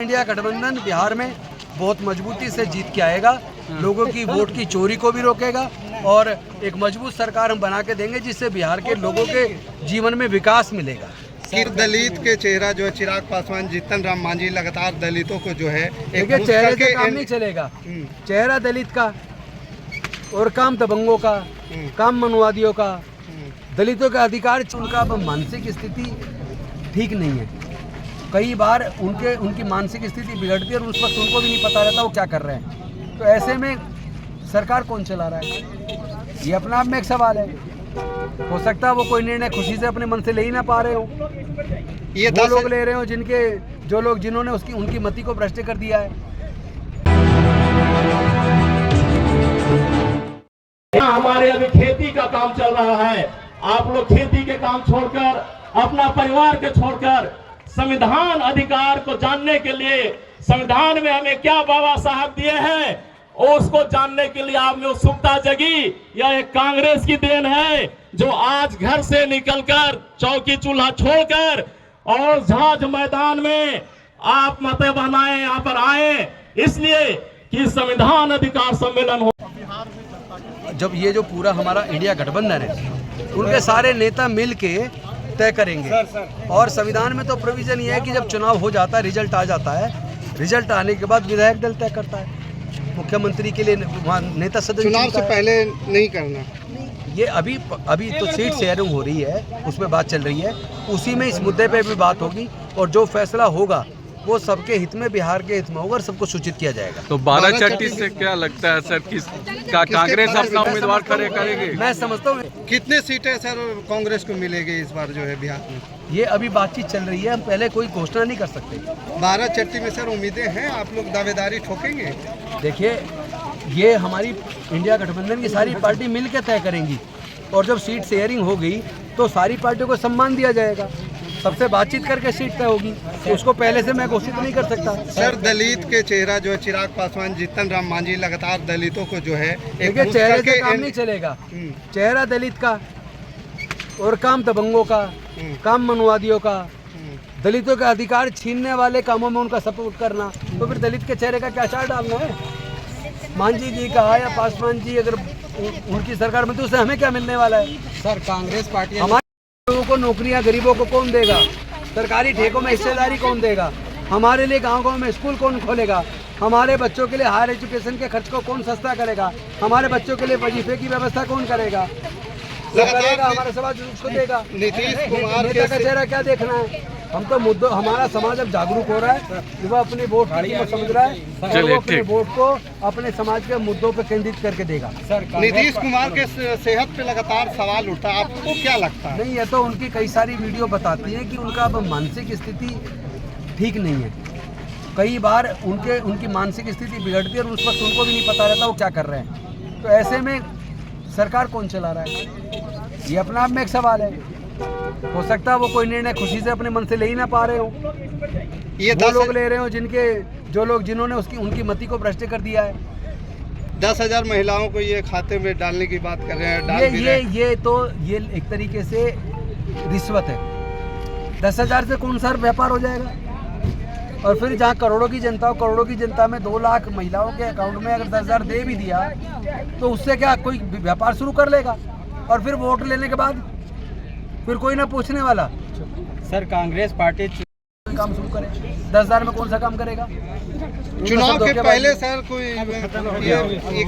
India गठबंधन बिहार में बहुत मजबूती से जीत के आएगा, लोगों की वोट की चोरी को भी रोकेगा और एक मजबूत सरकार हम बना के देंगे जिससे बिहार के लोगों के जीवन में विकास मिलेगा। कि दलित के चेहरा जो है चिराग पासवान, जीतन राम मांझी लगातार दलितों को जो है देखिए चेहरे से काम नहीं चलेगा। चेहरा दलित का और काम दबंगों का, काम मनुवादियों का, दलितों का अधिकार, उनका मानसिक स्थिति ठीक नहीं है। कई बार उनकी मानसिक स्थिति बिगड़ती है और उस वक्त उनको भी नहीं पता रहता वो क्या कर रहे हैं। तो ऐसे में सरकार कौन चला रहा है, ये अपना आप में एक सवाल है। हो सकता है वो कोई निर्णय खुशी से अपने मन से ले ही ना पा रहे हो, ये वो लोग ले रहे हो जिन्होंने उनकी मति को भ्रष्ट कर दिया है। हमारे अभी खेती का काम चल रहा है, आप लोग खेती के काम छोड़कर, अपना परिवार के छोड़कर संविधान अधिकार को जानने के लिए, संविधान में हमें क्या बाबा साहब दिए हैं उसको जानने के लिए आप में उत्सुकता जगी। यह एक कांग्रेस की देन है जो आज घर से निकलकर चौकी चूल्हा छोड़कर और झांझ मैदान में आप मत बनाए यहाँ पर आए, इसलिए कि संविधान अधिकार सम्मेलन हो। जब ये जो पूरा हमारा इंडिया गठबंधन है उनके सारे नेता मिल के तय करेंगे और संविधान में तो प्रोविजन ये है कि जब चुनाव हो जाता है, रिजल्ट आ जाता है, रिजल्ट आने के बाद विधायक दल तय करता है। मुख्यमंत्री के लिए नेता सदन चुनाव से पहले नहीं करना। ये अभी तो सीट शेयरिंग हो रही है, उसमें बात चल रही है, उसी में इस मुद्दे पे भी बात होगी और जो फैसला होगा वो सबके हित में, बिहार के हित में होगा और सबको सूचित किया जाएगा। तो 12-36 से क्या लगता है सर, का कांग्रेस अपना उम्मीदवार खड़े करेगी? मैं समझता हूँ। कितने सीटें सर कांग्रेस को मिलेगी इस बार जो है बिहार में? ये अभी बातचीत चल रही है, हम पहले कोई घोषणा नहीं कर सकते। 12-36 में सर उम्मीदें हैं, आप लोग दावेदारी ठोकेंगे? देखिए ये हमारी इंडिया गठबंधन की सारी पार्टी मिल के तय करेंगी और जब सीट शेयरिंग हो गई तो सारी पार्टियों को सम्मान दिया जाएगा, सबसे बातचीत करके सीट तय होगी। तो उसको पहले से मैं घोषित नहीं कर सकता। सर दलित के चेहरा जो है चिराग पासवान, जीतन राम मांझी लगातार दलितों को जो है देखिए चेहरे से काम नहीं चलेगा। चेहरा दलित का और काम दबंगों का, काम मनुवादियों का, दलितों का अधिकार छीनने वाले कामों में उनका सपोर्ट करना, तो फिर दलित के चेहरे का क्या चार डालना है? मांझी जी का या पासवान जी अगर उनकी सरकार में तो उससे हमें क्या मिलने वाला है? सर कांग्रेस पार्टी हमारे लोगों को नौकरियां, गरीबों को कौन देगा? सरकारी ठेकों में हिस्सेदारी कौन देगा? हमारे लिए गाँव में स्कूल कौन खोलेगा? हमारे बच्चों के लिए हायर एजुकेशन के खर्च को कौन सस्ता करेगा? हमारे बच्चों के लिए वजीफे की व्यवस्था कौन करेगा? करेगा हमारा समाज उसको देगा। नीतीश कुमार नेता का चेहरा क्या देखना है? हम तो मुद्दों, हमारा समाज अब जागरूक हो रहा है, वो अपने वोट को समझ रहा है और वो अपने वोट को अपने समाज के मुद्दों पर केंद्रित करके देगा। नीतीश कुमार के सेहत पे लगातार सवाल उठता है, आपको क्या लगता है? नहीं, ये तो उनकी कई सारी वीडियो बताती है कि उनका अब मानसिक स्थिति ठीक नहीं है। कई बार उनकी मानसिक स्थिति बिगड़ती है और उस वक्त उनको भी नहीं पता रहता वो क्या कर रहे हैं। तो ऐसे में सरकार कौन चला रहा है, ये अपना आप में एक सवाल है। हो सकता है वो कोई निर्णय खुशी से अपने मन से ले ही ना पा रहे हो, ये वो लोग ले रहे हो जिन्होंने उनकी मति को भ्रष्ट कर दिया है। 10,000 महिलाओं को ये खाते में डालने की बात कर रहे हैं। ये एक तरीके से रिश्वत है। 10,000 से कौन सा व्यापार हो जाएगा? और फिर जहाँ करोड़ों की जनता में 2 लाख महिलाओं के अकाउंट में अगर 10,000 दे भी दिया तो उससे क्या कोई व्यापार शुरू कर लेगा? और फिर वोट लेने के बाद फिर कोई ना पूछने वाला। सर कांग्रेस पार्टी काम शुरू करे, 10,000 में कौन सा काम करेगा? चुनाव के पहले सर कोई